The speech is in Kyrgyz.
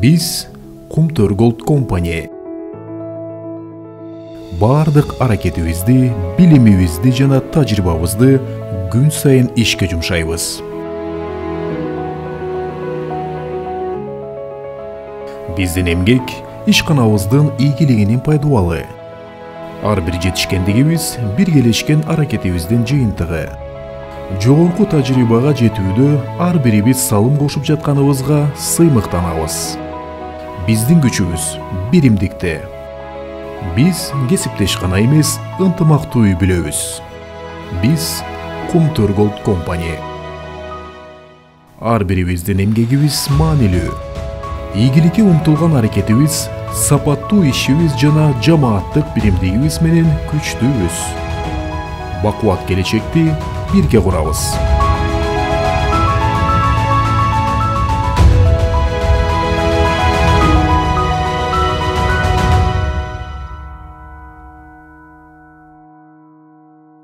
Биз Kumtor Gold Company бардык аракетибизди, билимибизди жана тажрыйбабызды күн сайын ишке жумшайбыз. Биздин эмгек ишканабыздын ийгилигинин пайдубалы. Ар бир жетишкендигибиз биргелешкен аракетибиздин жыйынтыгы. Жогорку тажрыйбага жетүүдө ар бирибиз салым кошуп жатканыбызга сыймыктанабыз. Биздин күчүбүз биримдикте. Биз кесиптеш гана эмес, ынтымактуу үй бүлөбүз. Биз Kumtor Gold Company. Ар бирибиздин эмгегибиз маанилүү. Ийгиликке умтулган аракетибиз, сапаттуу ишибиз жана жамааттык биримдигибиз менен күчтүүбүз. Бакубат келечекти бирге курабыз.